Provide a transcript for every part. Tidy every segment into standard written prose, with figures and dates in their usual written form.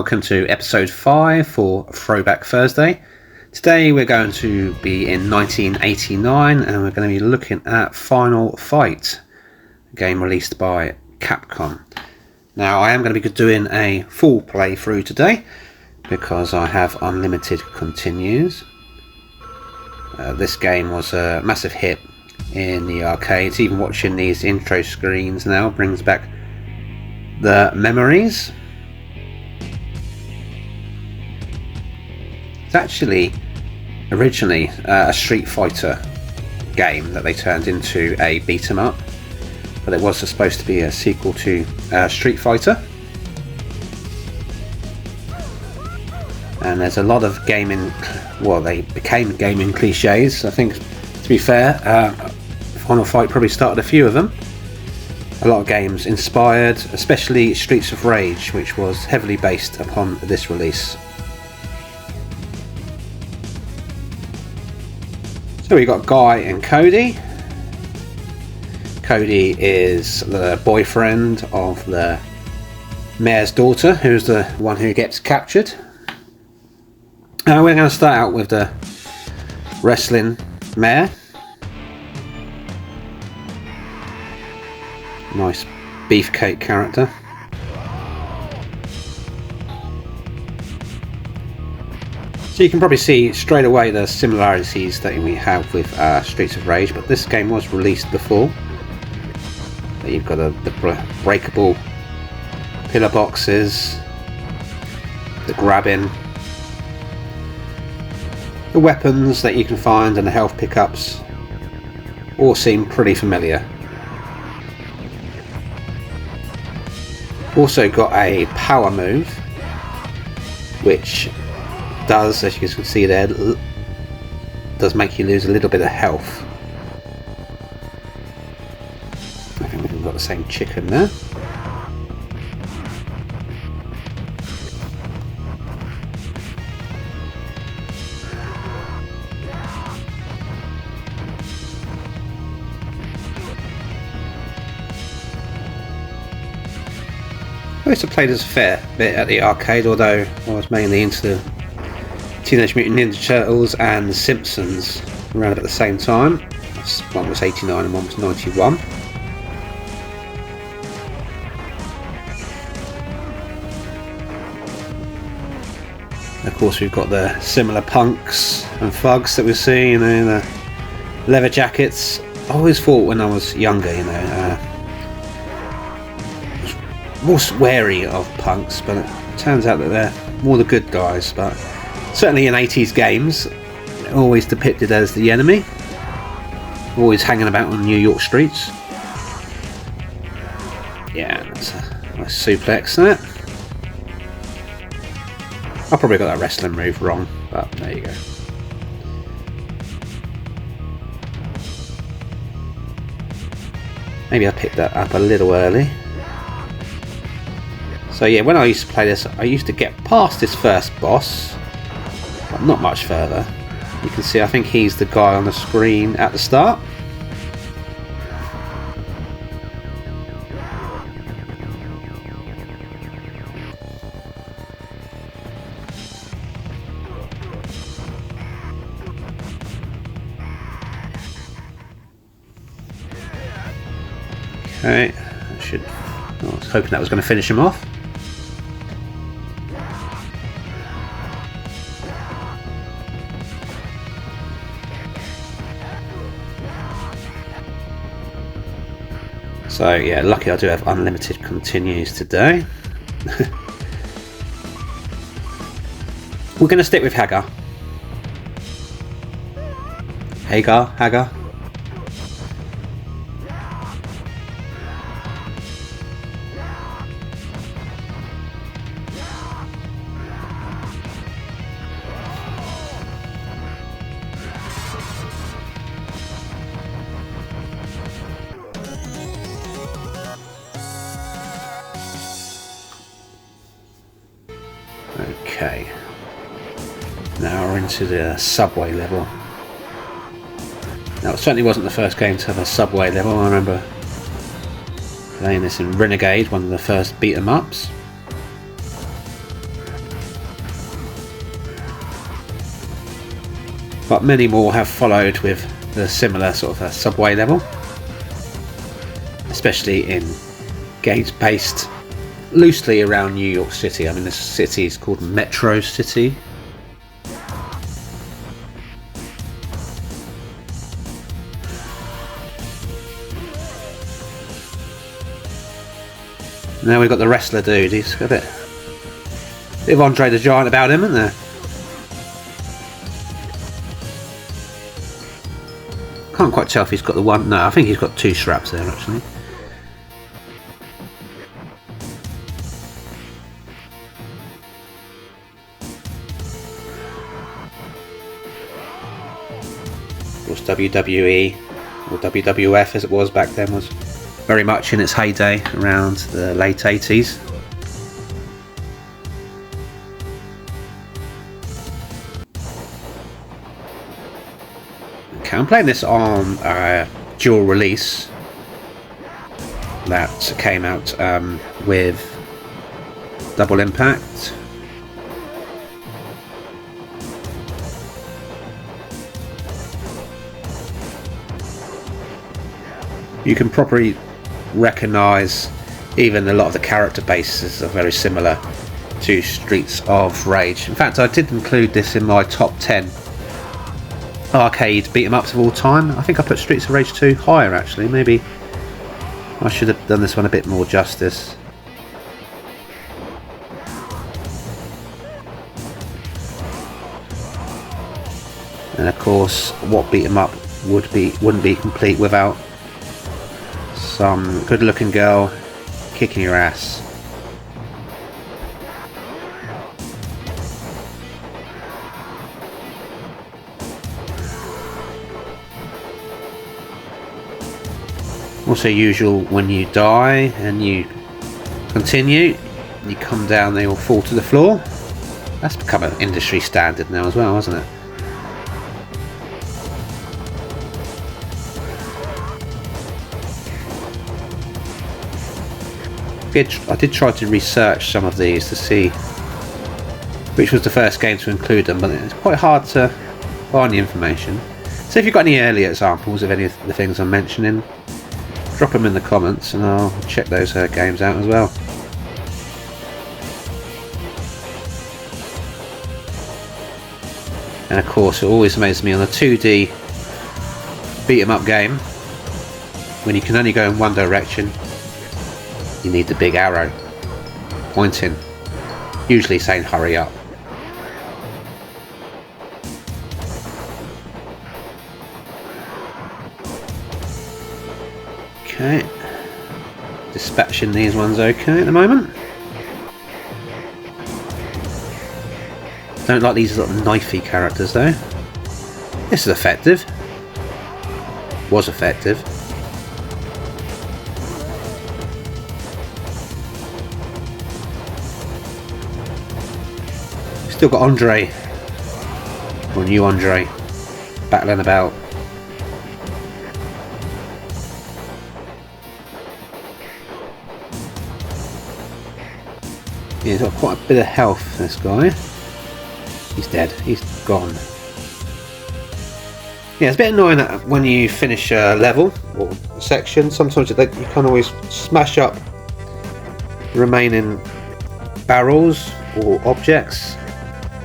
welcome to episode 5 for Throwback Thursday. Today we're going to be in 1989 and we're going to be looking at Final Fight, a game released by Capcom. Now I am going to be doing a full playthrough today because I have unlimited continues. This game was a massive hit in the arcades. Even watching these intro screens now brings back the memories. It's actually originally a Street Fighter game that they turned into a beat 'em up, but it was supposed to be a sequel to Street Fighter. And there's a lot of gaming, well, they became gaming cliches. I think, to be fair, Final Fight probably started a few of them. A lot of games inspired, especially Streets of Rage, which was heavily based upon this release. So we got Guy and Cody. Cody is the boyfriend of the mayor's daughter, who's the one who gets captured. We're going to start out with the wrestling mayor. Nice beefcake character. So you can probably see straight away the similarities that we have with Streets of Rage, but this game was released before. You've got the breakable pillar boxes, the grabbing, the weapons that you can find, and the health pickups all seem pretty familiar. Also got a power move, which does, as you can see there, does make you lose a little bit of health. I think we've got the same chicken there. I used to play this a fair bit at the arcade, although I was mainly into the Teenage Mutant Ninja Turtles and The Simpsons around at the same time. One was 89 and one was 91. Of course we've got the similar punks and thugs that we see, the leather jackets. I always thought when I was younger, more wary of punks, but it turns out that they're more the good guys. But certainly in 80s games, they're always depicted as the enemy, always hanging about on New York streets. Yeah, that's a nice suplex there. I probably got that wrestling move wrong, but there you go. Maybe I picked that up a little early. So yeah, when I used to play this, I used to get past this first boss, but not much further. You can see I think he's the guy on the screen at the start. Okay, I was hoping that was going to finish him off. So yeah, lucky I do have unlimited continues today. We're going to stick with Haggar. Haggar. Okay, now we're into the subway level. Now it certainly wasn't the first game to have a subway level. I remember playing this in Renegade, one of the first beat 'em ups. but many more have followed with the similar sort of a subway level, especially in games based loosely around New York City. I mean, this city is called Metro City. Now we've got the wrestler dude. He's got a bit of Andre the Giant about him, isn't there? Can't quite tell if he's got the one. No, I think he's got two straps there actually. Of course, WWE or WWF as it was back then was very much in its heyday around the late 80s. Okay, I'm playing this on dual release that came out with Double Impact. You can properly recognise even a lot of the character bases are very similar to Streets of Rage. In fact, I did include this in my top 10 arcade beat 'em ups of all time. I think I put Streets of Rage 2 higher actually. Maybe I should have done this one a bit more justice. And of course, what beat 'em up wouldn't be complete without some good looking girl kicking your ass. Also usual, when you die and you continue, you come down, they all fall to the floor. That's become an industry standard now as well, hasn't it? I did try to research some of these to see which was the first game to include them, but it's quite hard to find the information. So if you've got any earlier examples of any of the things I'm mentioning, drop them in the comments and I'll check those games out as well. And of course, it always amazes me on a 2D beat 'em up game, when you can only go in one direction, you need the big arrow pointing, usually saying hurry up. Okay, dispatching these ones okay at the moment. Don't like these little knifey characters though. This is effective. Was effective. Still got Andre, or new Andre, battling about. Yeah, he's got quite a bit of health, this guy. He's dead, he's gone. Yeah, it's a bit annoying that when you finish a level or section, sometimes you can't always smash up the remaining barrels or objects.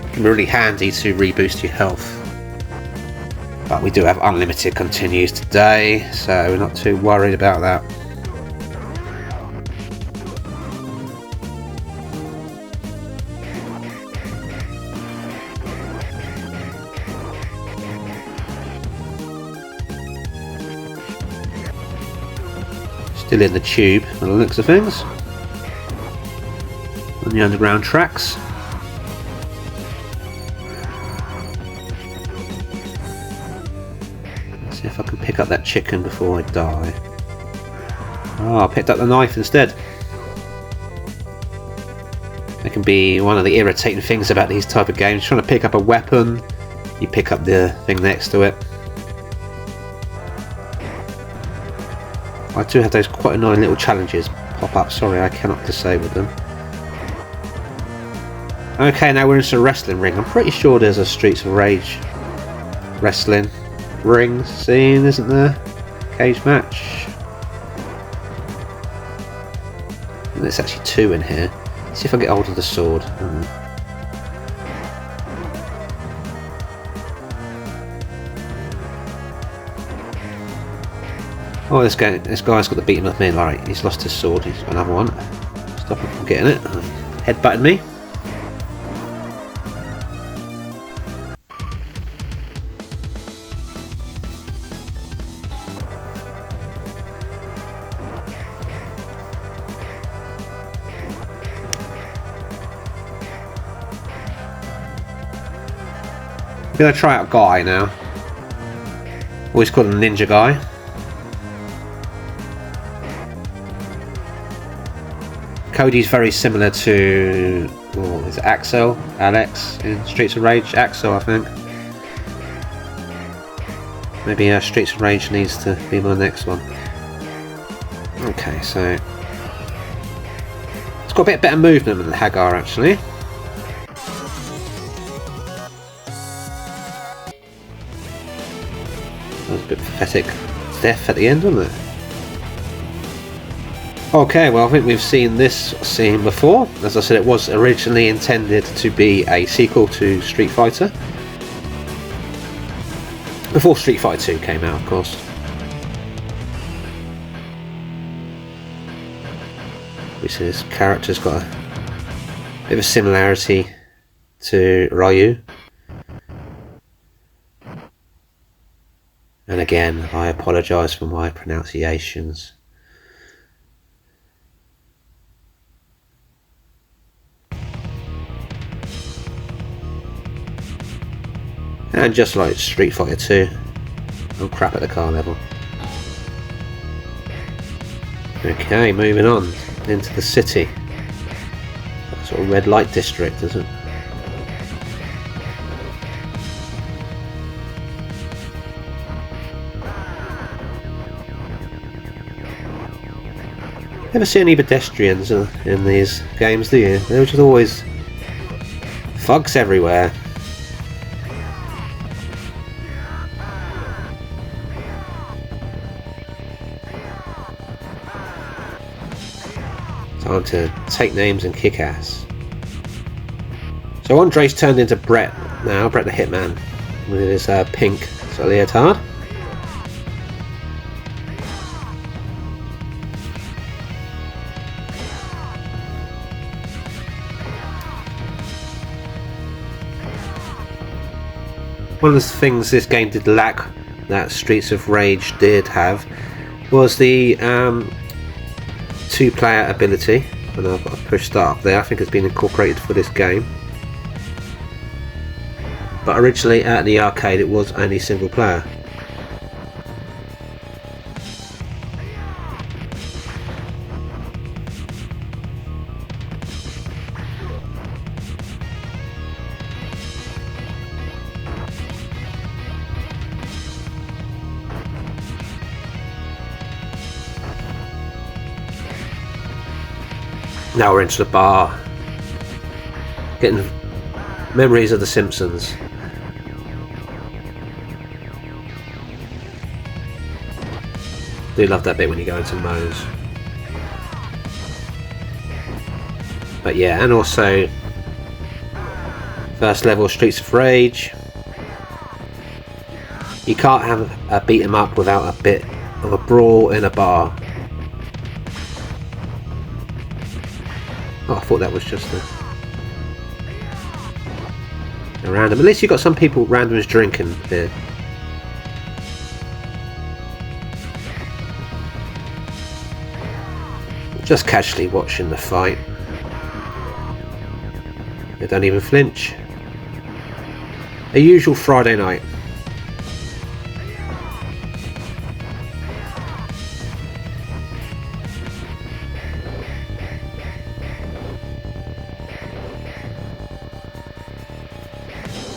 It can be really handy to reboost your health. But we do have unlimited continues today, so we're not too worried about that. Still in the tube by the looks of things, on the underground tracks. Let's see if I can pick up that chicken before I die. Oh, I picked up the knife instead. That can be one of the irritating things about these type of games. Trying to pick up a weapon, you pick up the thing next to it. I do have those quite annoying little challenges pop up. Sorry, I cannot disable them. Okay, now we're into a wrestling ring. I'm pretty sure there's a Streets of Rage wrestling ring scene, isn't there? Cage match. And there's actually 2 in here. Let's see if I get hold of the sword. Oh, this guy's got the beating up me. Alright, he's lost his sword. He's got another one. Stop him from getting it. Headbutted me. I'm gonna try out Guy now. Always called him Ninja Guy. Cody's very similar to, is it Axel? Alex in Streets of Rage? Axel, I think. Maybe Streets of Rage needs to be my next one. Okay, so it's got a bit better movement than the Haggar actually. That was a bit pathetic death at the end, wasn't it? Okay, well I think we've seen this scene before. As I said, it was originally intended to be a sequel to Street Fighter. Before Street Fighter 2 came out, of course. This character's got a bit of a similarity to Ryu. And again, I apologise for my pronunciations. And just like Street Fighter 2, I'm crap at the car level. Okay, moving on into the city. That sort of red light district, isn't it? Never see any pedestrians in these games, do you? They're just always thugs everywhere. Time to take names and kick ass. So Andre's turned into Brett now, Brett the Hitman, with his pink sort of leotard. One of the things this game did lack that Streets of Rage did have was the 2-player ability, and I've pushed that up there. I think it's been incorporated for this game, but originally at the arcade it was only single player. Now we're into the bar, getting memories of The Simpsons. Do love that bit when you go into Moe's. But yeah, and also first level Streets of Rage. You can't have a beat 'em up without a bit of a brawl in a bar. Oh, I thought that was just a random. At least you got some people randomers drinking here. Just casually watching the fight. They don't even flinch. A usual Friday night.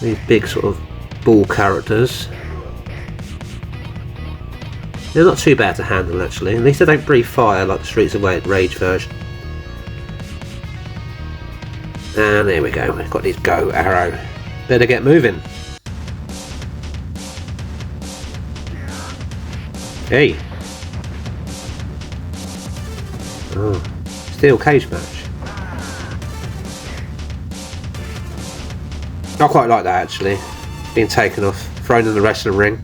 These big sort of ball characters. They're not too bad to handle actually. At least they don't breathe fire like the Streets of Rage version. And there we go, we've got these go arrow. Better get moving. Hey. Oh, steel cage match. I quite like that actually. Being taken off, thrown in the wrestling ring.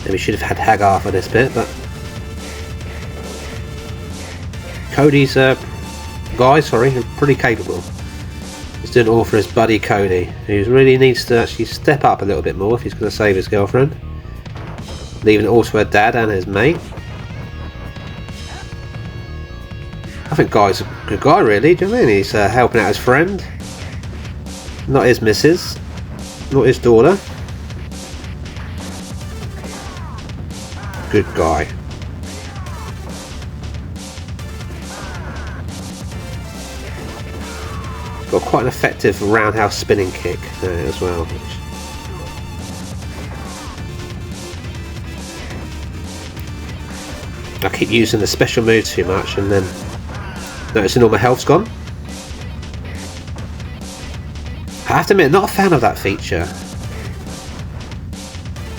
Maybe should have had Haggar for this bit, but Cody's pretty capable. He's doing it all for his buddy Cody, who really needs to actually step up a little bit more if he's going to save his girlfriend. Leaving it all to her dad and his mate. I think Guy's a good guy really, do you know what I mean? He's helping out his friend. Not his missus. Not his daughter. Good guy. Got quite an effective roundhouse spinning kick there as well. I keep using the special move too much and then noticing all my health's gone. I have to admit, not a fan of that feature.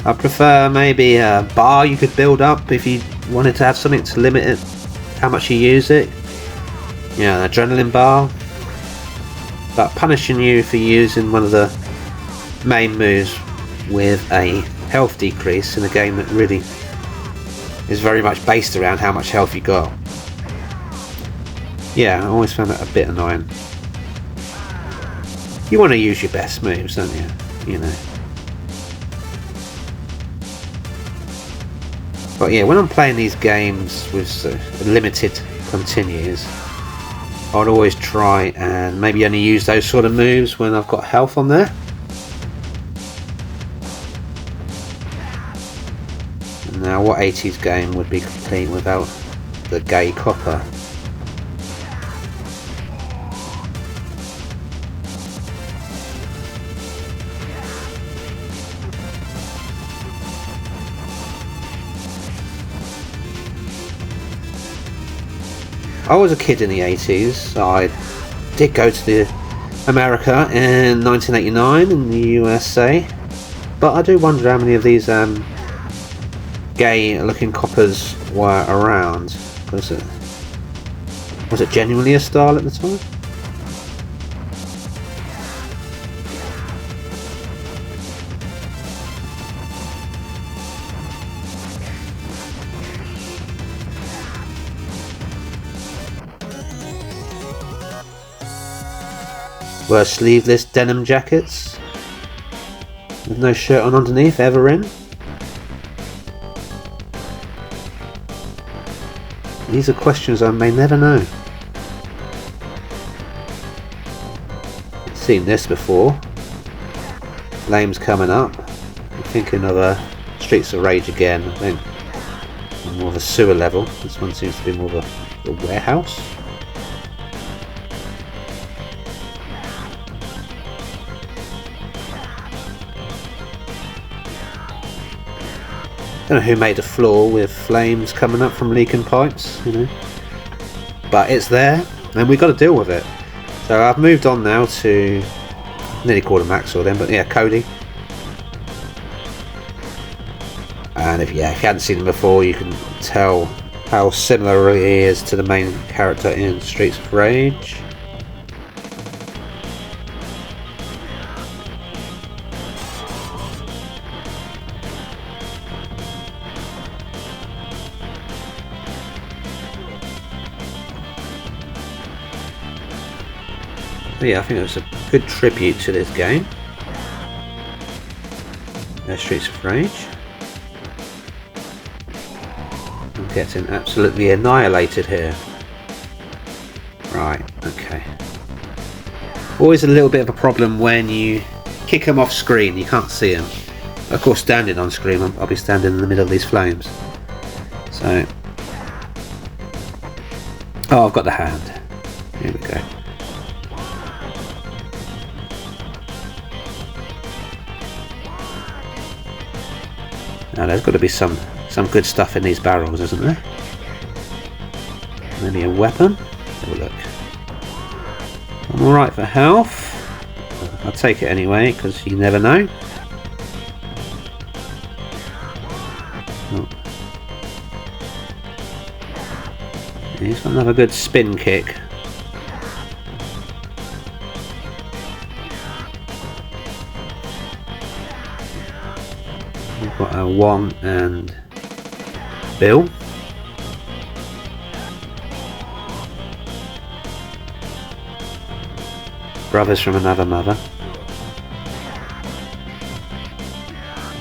I prefer maybe a bar you could build up if you wanted to have something to limit it, how much you use it. Yeah, an adrenaline bar. But punishing you for using one of the main moves with a health decrease in a game that really is very much based around how much health you got. Yeah, I always found that a bit annoying. You want to use your best moves, don't you? You know. But yeah, when I'm playing these games with limited continues, I'd always try and maybe only use those sort of moves when I've got health on there. Now, what 80s game would be complete without the gay copper? I was a kid in the 80s. I did go to America in 1989 in the USA, but I do wonder how many of these gay looking coppers were around. Was it genuinely a style at the time? Wear sleeveless denim jackets with no shirt on underneath ever in. These are questions I may never know. I've seen this before. Flames coming up. I'm thinking of Streets of Rage again. I think more of a sewer level. This one seems to be more of a warehouse. I don't know who made a floor with flames coming up from leaking pipes, you know, but it's there and we've got to deal with it. So I've moved on now to, nearly called him Maxwell then, but yeah, Cody. And if you hadn't seen him before, you can tell how similar he is to the main character in Streets of Rage. But yeah, I think it was a good tribute to this game. Streets of Rage. I'm getting absolutely annihilated here. Right, okay. Always a little bit of a problem when you kick them off screen, you can't see them. Of course, standing on screen, I'll be standing in the middle of these flames. So, oh, I've got the hand. Here we go. Now there's got to be some good stuff in these barrels, isn't there? Maybe a weapon? have a look. I'm alright for health. I'll take it anyway, because you never know. Oh. He's got another good spin kick. We've got Wong and Bill. Brothers from another mother.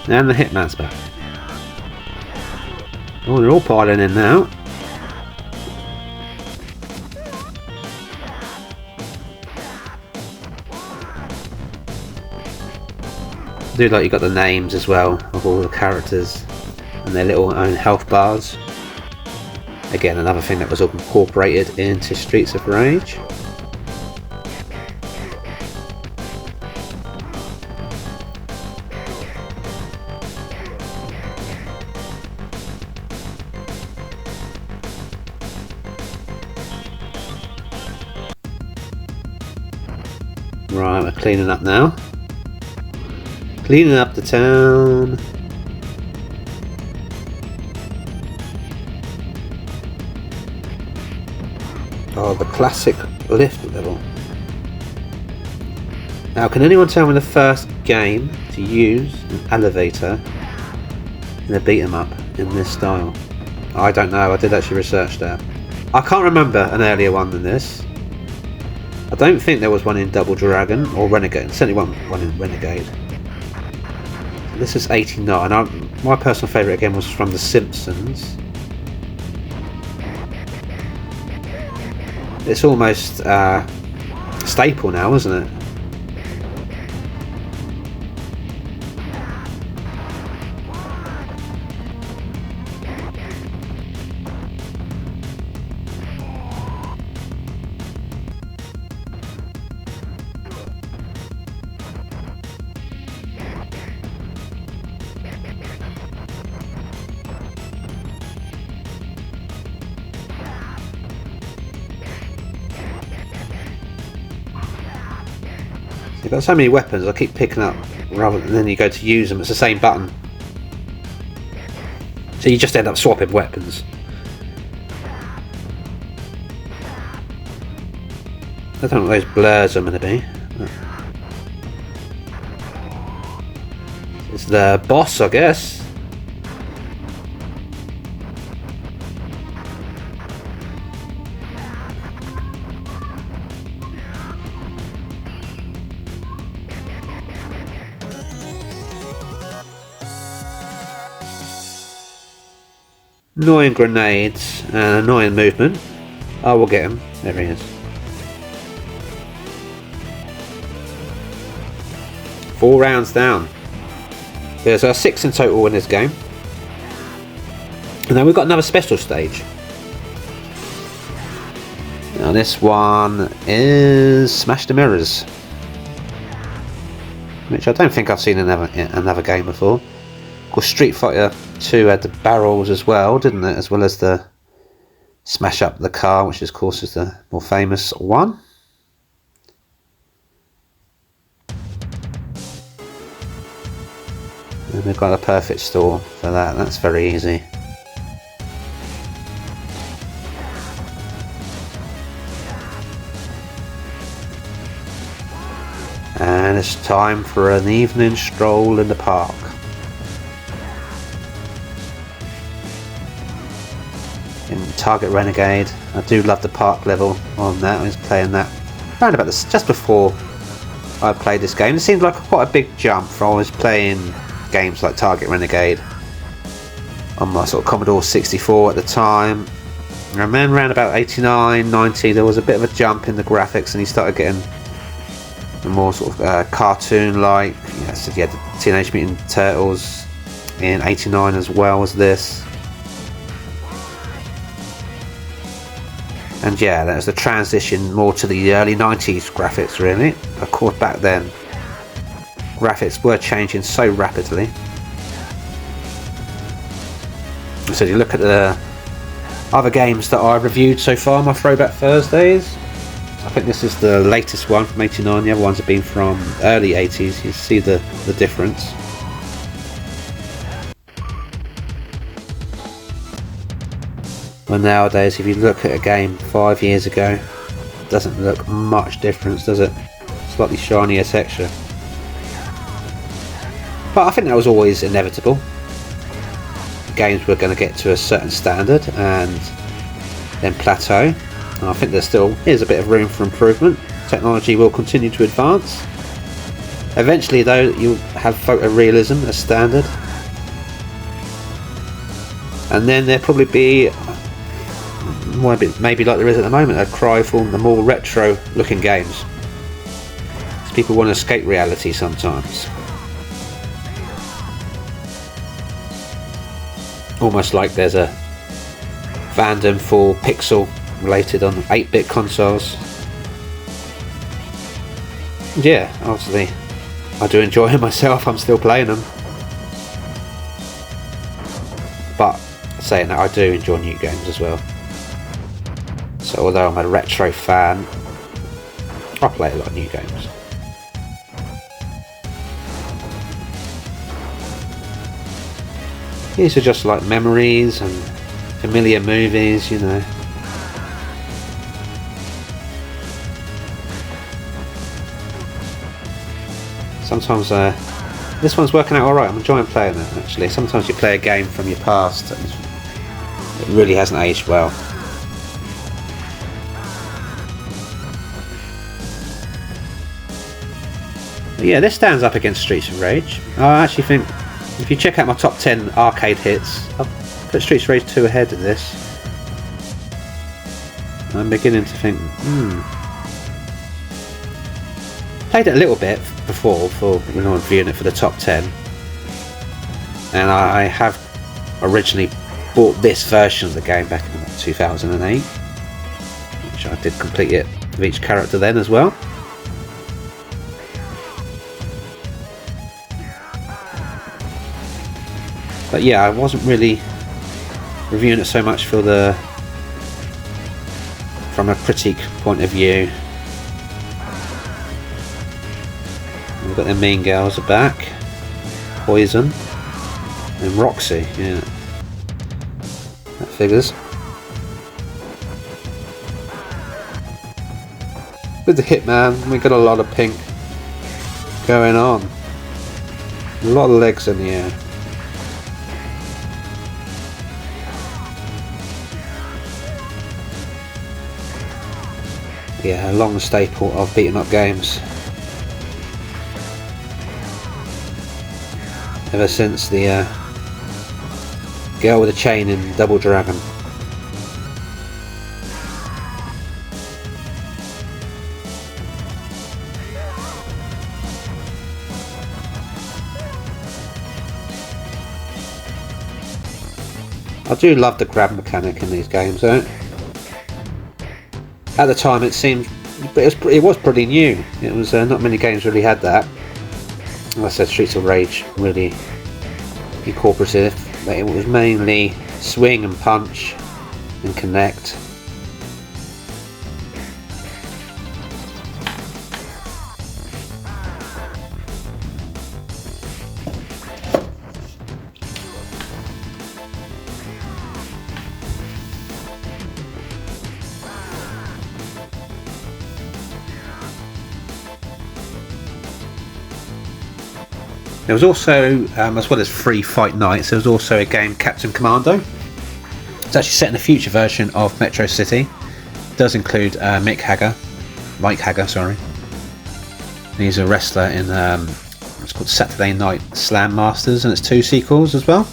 And the Hitman's back. Oh, they're all piling in now. I do like you got the names as well of all the characters and their little own health bars. Again, another thing that was incorporated into Streets of Rage. Right, we're cleaning up now. Cleaning up the town. Oh, the classic lift level. Now, can anyone tell me the first game to use an elevator in a beat 'em up in this style? I don't know, I did actually research that. I can't remember an earlier one than this. I don't think there was one in Double Dragon or Renegade, certainly one in Renegade. This is 89. My personal favourite again was from The Simpsons. It's almost a staple now, isn't it? You've got so many weapons, I keep picking up rather than then you go to use them, it's the same button. So you just end up swapping weapons. I don't know what those blurs are going to be. It's the boss, I guess. Annoying grenades and annoying movement. I will get him. There he is. 4 rounds down. There's 6 in total in this game. And then we've got another special stage. Now this one is Smash the Mirrors, which I don't think I've seen in another game before. Of course, Street Fighter 2 had the barrels as well, didn't it? As well as the smash up the car, which of course is the more famous one. And we've got a perfect store for that. That's very easy. And it's time for an evening stroll in the park. In Target Renegade, I do love the park level on that. I was playing that around about this just before I played this game. It seemed like quite a big jump from I was playing games like Target Renegade on my sort of Commodore 64 at the time. And then around about 89, 90, there was a bit of a jump in the graphics, and you started getting the more sort of cartoon-like. So you had the Teenage Mutant Turtles in 89 as well as this. And yeah, that was the transition more to the early 90s graphics, really. Of course, back then, graphics were changing so rapidly. So you look at the other games that I've reviewed so far, my Throwback Thursdays. I think this is the latest one from '89. The other ones have been from early '80s. You see the difference. Well, nowadays, if you look at a game 5 years ago, it doesn't look much difference, does it? Slightly shinier texture. But I think that was always inevitable. Games were going to get to a certain standard and then plateau. And I think there still is a bit of room for improvement. Technology will continue to advance. Eventually, though, you'll have photorealism as standard. And then there'll probably be, maybe like there is at the moment, a cry for the more retro looking games. Because people want to escape reality sometimes. Almost like there's a fandom for pixel related on 8-bit consoles. Yeah, obviously I do enjoy it myself. I'm still playing them. But saying that, I do enjoy new games as well. So although I'm a retro fan, I play a lot of new games. These are just like memories and familiar movies, you know. Sometimes this one's working out alright. I'm enjoying playing it actually. Sometimes you play a game from your past and it really hasn't aged well. But yeah, this stands up against Streets of Rage. I actually think if you check out my top 10 arcade hits, I've put Streets of Rage 2 ahead of this. I'm beginning to think, played it a little bit before when I was viewing it for the top 10, and I have originally bought this version of the game back in 2008, which I did complete it with each character then as well. But yeah, I wasn't really reviewing it so much from a critique point of view. We've got the mean girls are back, Poison and Roxy. Yeah, that figures. With the Hitman, we got a lot of pink going on. A lot of legs in the air. Yeah, a long staple of beaten up games. Ever since the girl with a chain in Double Dragon. I do love the grab mechanic in these games, though. At the time, it seemed, it was pretty new. It was not many games really had that. Like I said, Streets of Rage really incorporative. But it was mainly swing and punch and connect. There was also, as well as free fight nights, there was also a game, Captain Commando. It's actually set in the future version of Metro City. It does include Mike Haggar, sorry. He's a wrestler in it's called Saturday Night Slam Masters, and it's 2 sequels as well.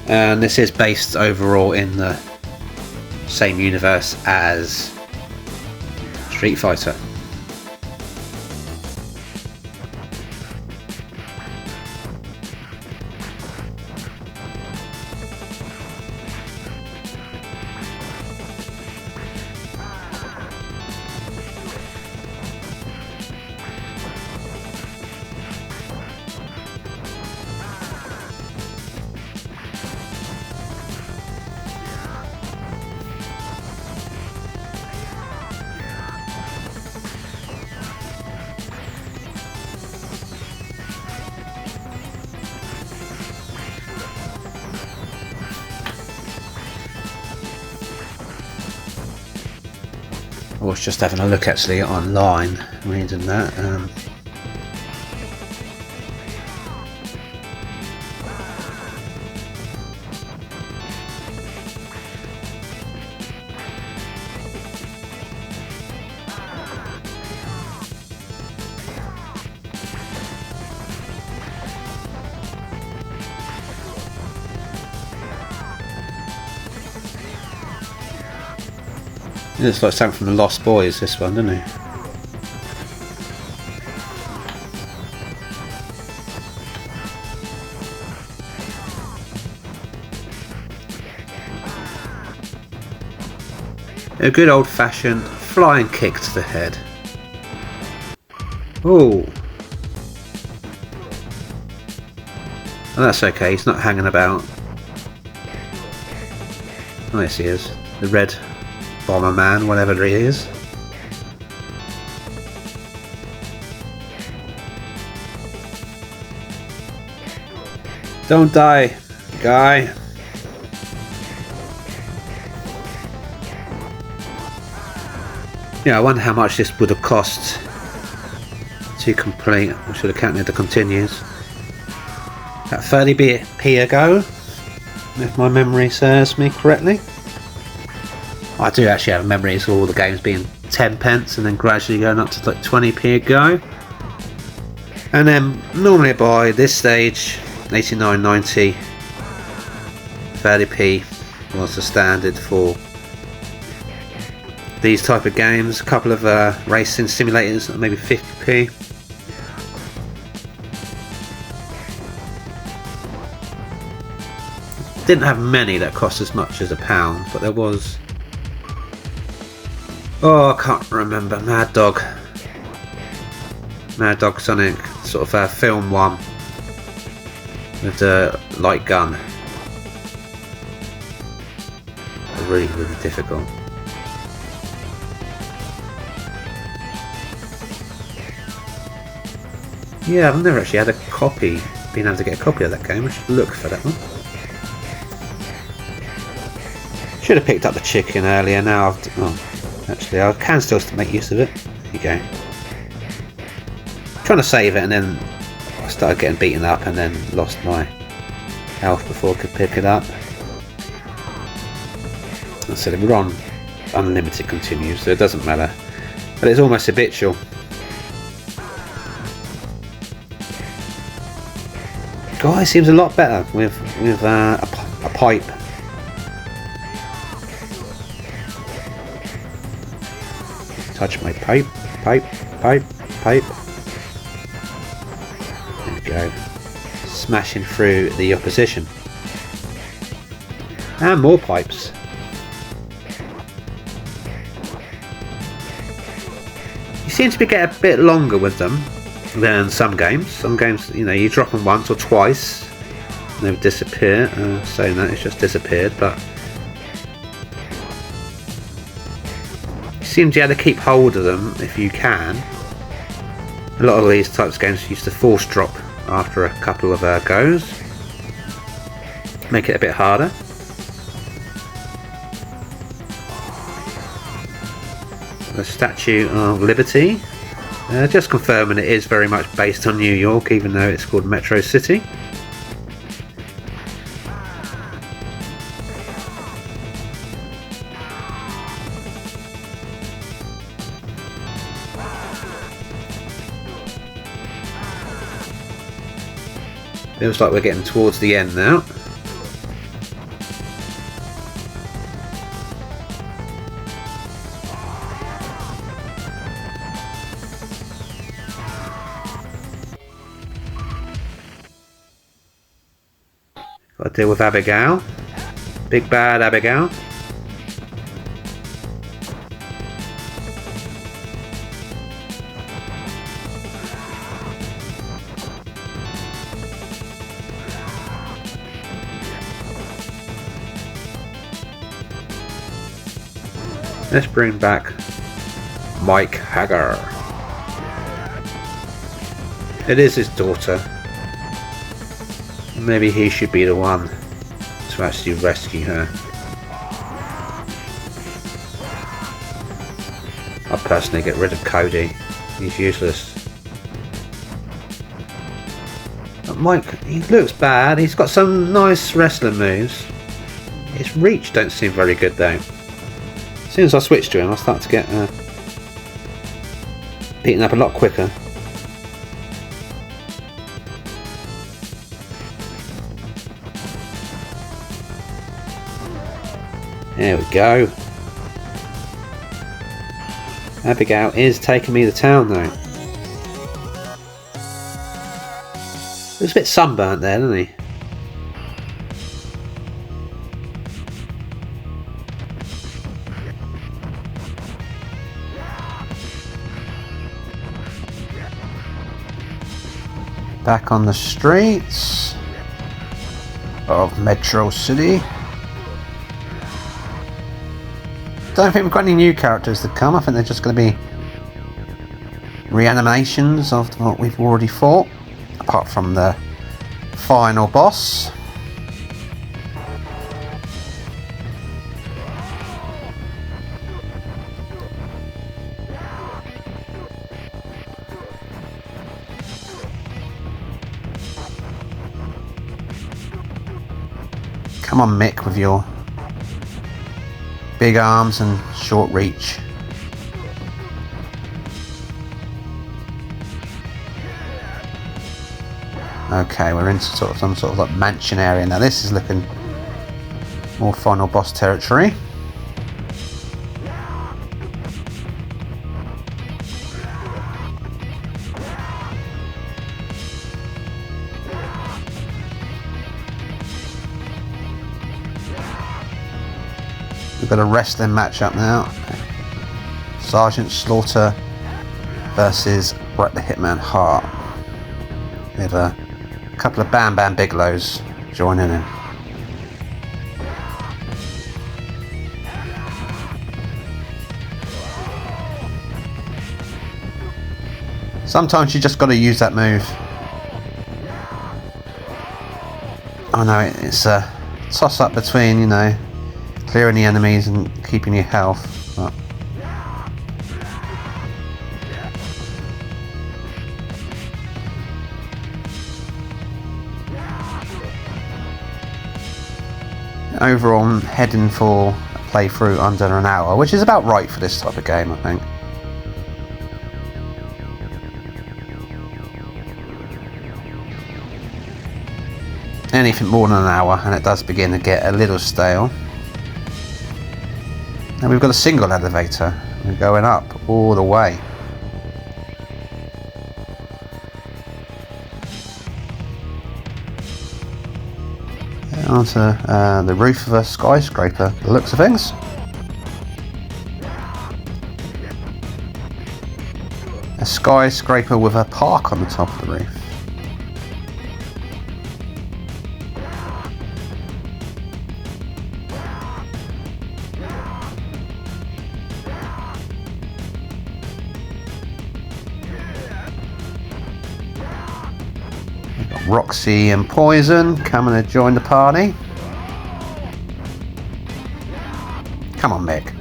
And this is based overall in the same universe as Street Fighter. was just having a look actually online, reading that. It looks like something from the Lost Boys, this one, doesn't it? A good old-fashioned flying kick to the head. Oh, that's okay. He's not hanging about. Oh, yes, he is. The red bomber man, whatever he is. Don't die, guy. Yeah, I wonder how much this would have cost to complete. I should have counted the continues. At 30p a go, if my memory serves me correctly. I do actually have memories of all the games being 10 pence and then gradually going up to like 20p a go. And then normally by this stage, 89.90, 30p was the standard for these type of games. A couple of racing simulators, maybe 50p. Didn't have many that cost as much as £1, but there was. Oh, I can't remember. Mad Dog Sonic, sort of film one with the light gun. Really, really difficult. Yeah, I've never actually had a copy, been able to get a copy of that game. I should look for that one. Should have picked up the chicken earlier. Now actually I can still make use of it. There you go. Trying to save it, and then I started getting beaten up and then lost my health before I could pick it up. I said we're on unlimited continues, so it doesn't matter. But it's almost habitual. Guy seems a lot better with a pipe. Touch my pipe. There we go. Smashing through the opposition. And more pipes. You seem to be getting a bit longer with them than some games. Some games, you know, you drop them once or twice and they would disappear. Saying that, it's just disappeared, but you seem to be able to keep hold of them if you can. A lot of these types of games used to force drop after a couple of goes. Make it a bit harder. The Statue of Liberty. Just confirming it is very much based on New York, even though it's called Metro City. Feels like we're getting towards the end now. Got to deal with Abigail. Big bad Abigail. Let's bring back Mike Haggar. It is his daughter. Maybe he should be the one to actually rescue her. I'd personally get rid of Cody. He's useless. But Mike, he looks bad. He's got some nice wrestling moves. His reach don't seem very good though. As soon as I switch to him, I start to get beaten up a lot quicker. There we go. Abigail is taking me to town though. Looks a bit sunburnt there, doesn't he? Back on the streets of Metro City. Don't think we've got any new characters to come. I think they're just going to be reanimations of what we've already fought, apart from the final boss. Come on, Mick, with your big arms and short reach. Okay, we're into some sort of like mansion area now. This is looking more final boss territory. We've got a wrestling match up now. Sergeant Slaughter versus Bret the Hitman Hart. We have a couple of Bam Bam Bigelows joining in. Sometimes you just got to use that move. I know it's a toss up between, you know, clearing the enemies and keeping your health, but overall I'm heading for a playthrough under an hour, which is about right for this type of game, I think. Anything more than an hour and it does begin to get a little stale. And we've got a single elevator. We're going up all the way. Onto the roof of a skyscraper, the looks of things. A skyscraper with a park on the top of the roof. Roxy and Poison coming to join the party. Come on, Mick.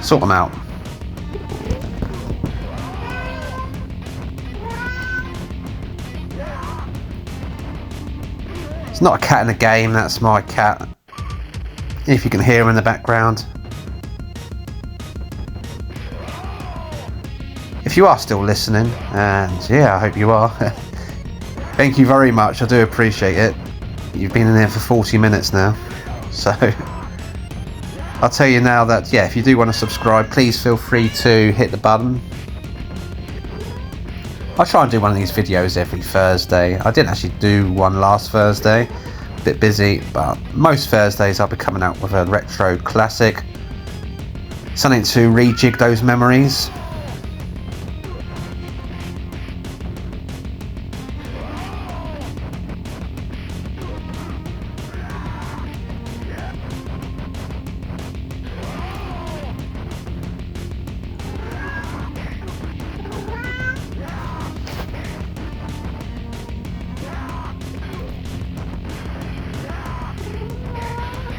Sort them out. It's not a cat in the game, that's my cat. If you can hear him in the background. If you are still listening, and yeah, I hope you are. Thank you very much, I do appreciate it. You've been in there for 40 minutes now. So, I'll tell you now that, yeah, if you do want to subscribe, please feel free to hit the button. I try and do one of these videos every Thursday. I didn't actually do one last Thursday. A bit busy, but most Thursdays I'll be coming out with a retro classic. Something to rejig those memories.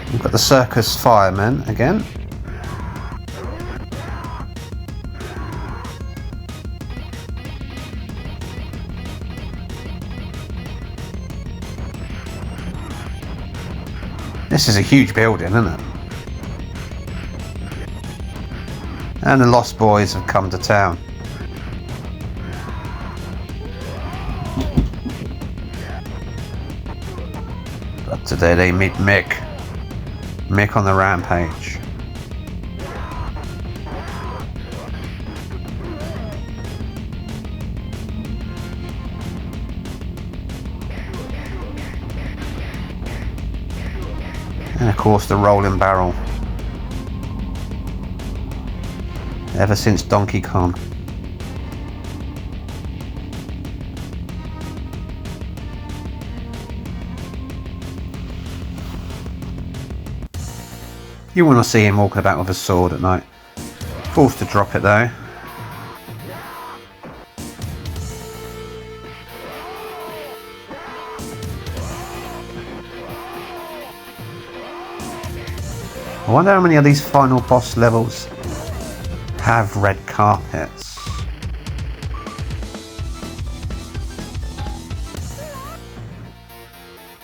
We've got the circus firemen again. This is a huge building, isn't it? And the Lost Boys have come to town. But today they meet Mick. Mick on the rampage. And of course the rolling barrel. Ever since Donkey Kong. You want to see him walking about with a sword at night. Forced to drop it though. I wonder how many of these final boss levels have red carpets.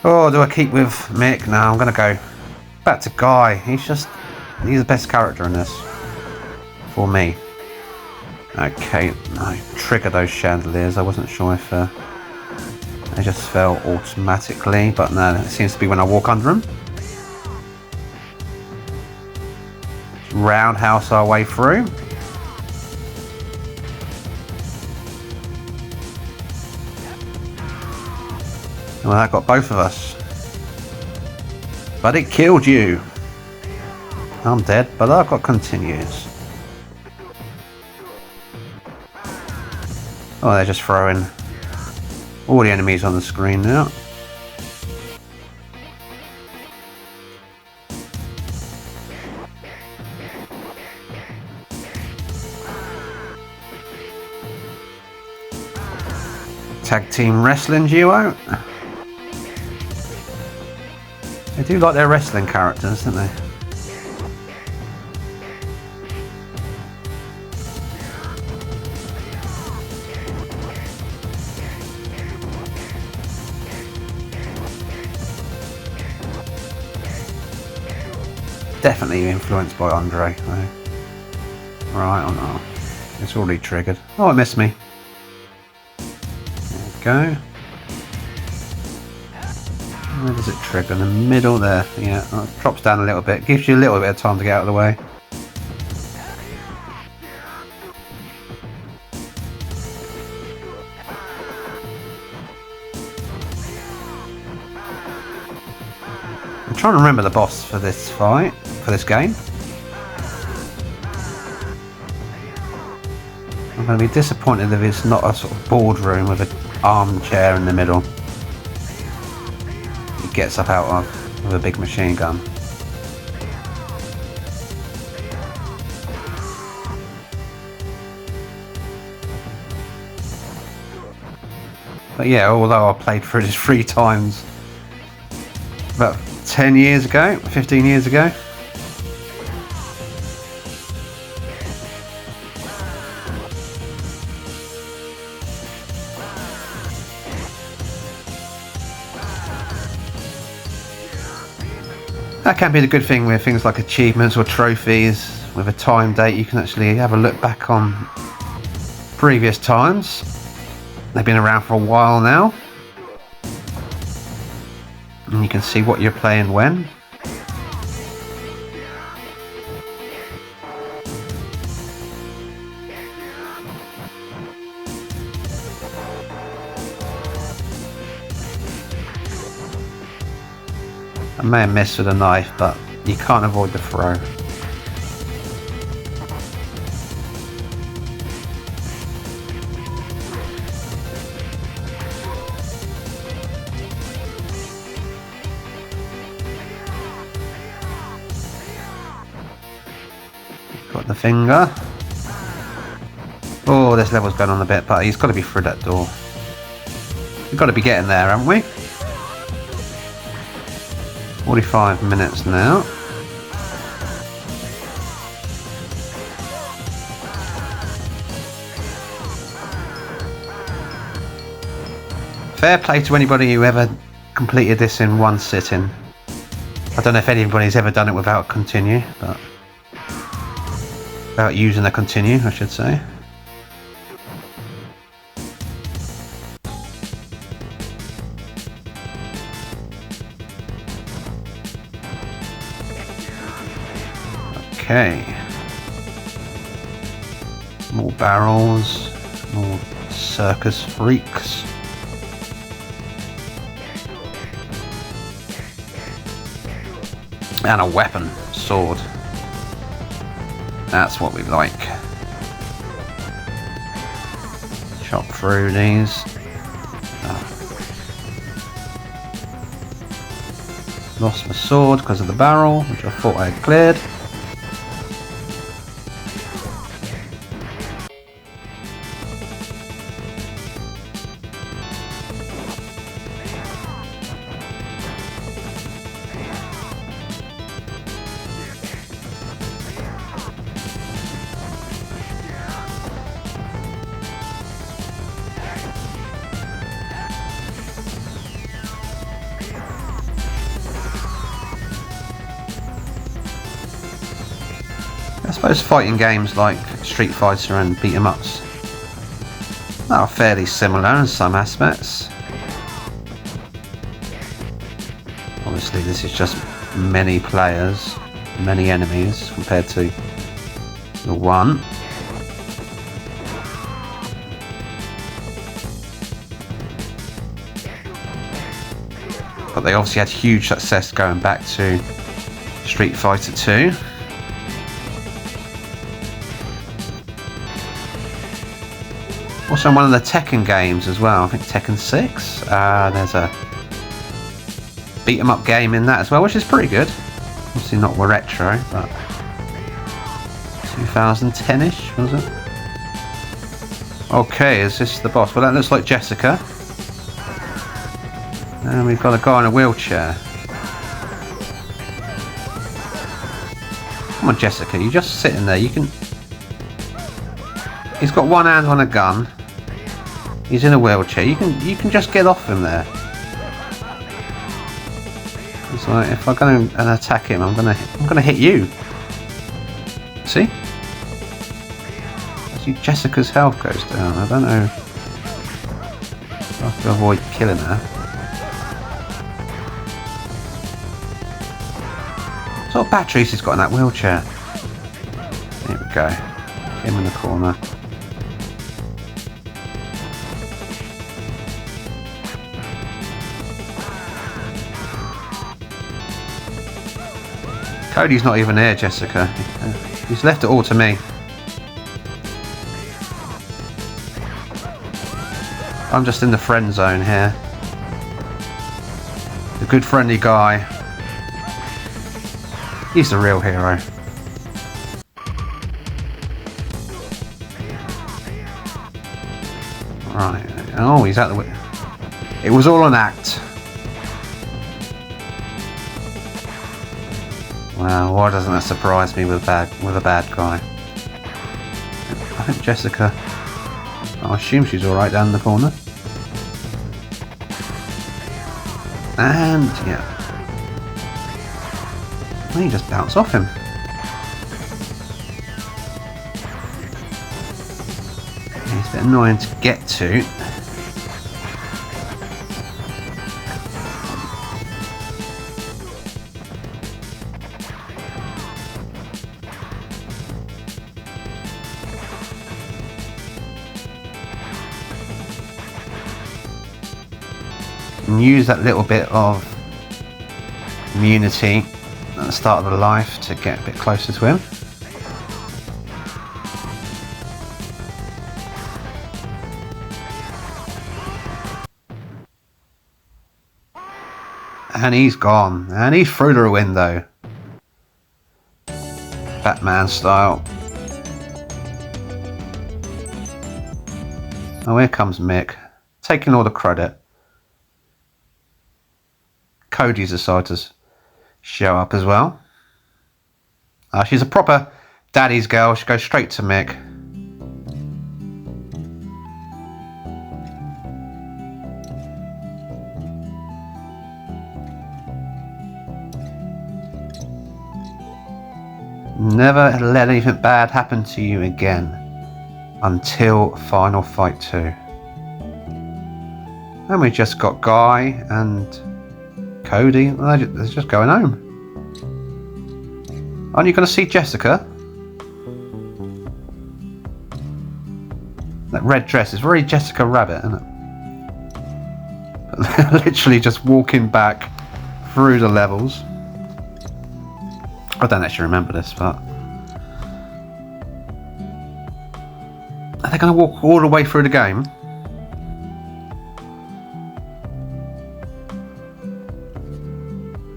Oh, do I keep with Mick? No, I'm going to go back to Guy. He's the best character in this. For me. Okay, I triggered those chandeliers. I wasn't sure if they just fell automatically, but no, it seems to be when I walk under them. Roundhouse our way through. Well, that got both of us. But it killed you. I'm dead, but I've got continues. Oh, they're just throwing all the enemies on the screen now. Tag team wrestling duo. They do like their wrestling characters, don't they? Definitely influenced by Andre, though. Right, oh no. It's already triggered. Oh, it missed me. There we go. Where does it trigger? In the middle there. Yeah, oh, it drops down a little bit. Gives you a little bit of time to get out of the way. I'm trying to remember the boss for this fight, for this game. I'm going to be disappointed if it's not a sort of boardroom with an armchair in the middle. He gets up out of with a big machine gun. But yeah, although I played through this 3 times about 10 years ago, 15 years ago. That can be the good thing with things like achievements or trophies. With a time date, you can actually have a look back on previous times. They've been around for a while now. And you can see what you're playing when. I may have missed with a knife, but you can't avoid the throw. Got the finger. Oh, this level's going on a bit, but he's got to be through that door. We've got to be getting there, haven't we? 45 minutes now. Fair play to anybody who ever completed this in one sitting. I don't know if anybody's ever done it without a continue, but without using a continue, I should say. Okay. More barrels, more circus freaks. And a weapon, sword. That's what we like. Chop through these. Lost my sword because of the barrel, which I thought I had cleared. I suppose fighting games like Street Fighter and beat 'em ups are fairly similar in some aspects. Obviously this is just many players, many enemies compared to the one. But they obviously had huge success going back to Street Fighter 2. Also in one of the Tekken games as well, I think Tekken 6, there's a beat 'em up game in that as well, which is pretty good. Obviously not retro, but 2010-ish, was it? Okay, is this the boss? Well, that looks like Jessica. And we've got a guy in a wheelchair. Come on, Jessica, you're just sitting there. You can... He's got one hand on a gun. He's in a wheelchair. You can just get off him there. It's like if I go and attack him, I'm gonna hit you. See? Actually, Jessica's health goes down. I don't know. I have to avoid killing her. What sort of batteries he's got in that wheelchair? Here we go. Him in the corner. Cody's not even here, Jessica. He's left it all to me. I'm just in the friend zone here. The good friendly guy. He's the real hero. Right. Oh, he's out the way. It was all an act. Wow, why doesn't that surprise me with a bad guy? I think Jessica... I assume she's alright down in the corner. And, yeah. Well, he just bounced off him. He's a bit annoying to get to. And use that little bit of immunity at the start of the life to get a bit closer to him. And he's gone. And he's through the window. Batman style. Oh, here comes Mick. Taking all the credit. Cody's decided to show up as well. She's a proper daddy's girl. She goes straight to Mick. Never let anything bad happen to you again until Final Fight 2. And we just got Guy and Cody. They're just going home. Aren't you going to see Jessica? That red dress is very Jessica Rabbit, isn't it? Literally just walking back through the levels. I don't actually remember this, but are they going to walk all the way through the game?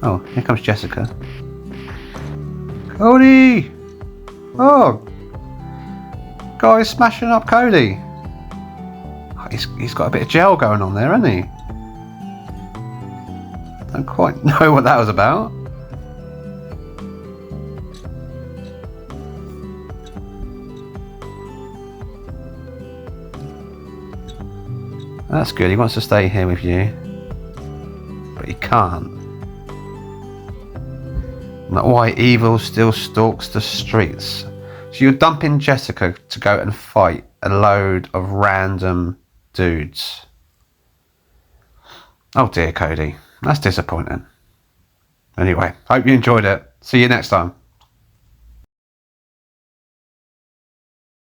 Oh, here comes Jessica. Cody! Oh! Guy's smashing up Cody. Oh, he's got a bit of gel going on there, hasn't he? I don't quite know what that was about. That's good, he wants to stay here with you. But he can't. Not why evil still stalks the streets. So you're dumping Jessica to go and fight a load of random dudes. Oh dear, Cody. That's disappointing. Anyway, hope you enjoyed it. See you next time.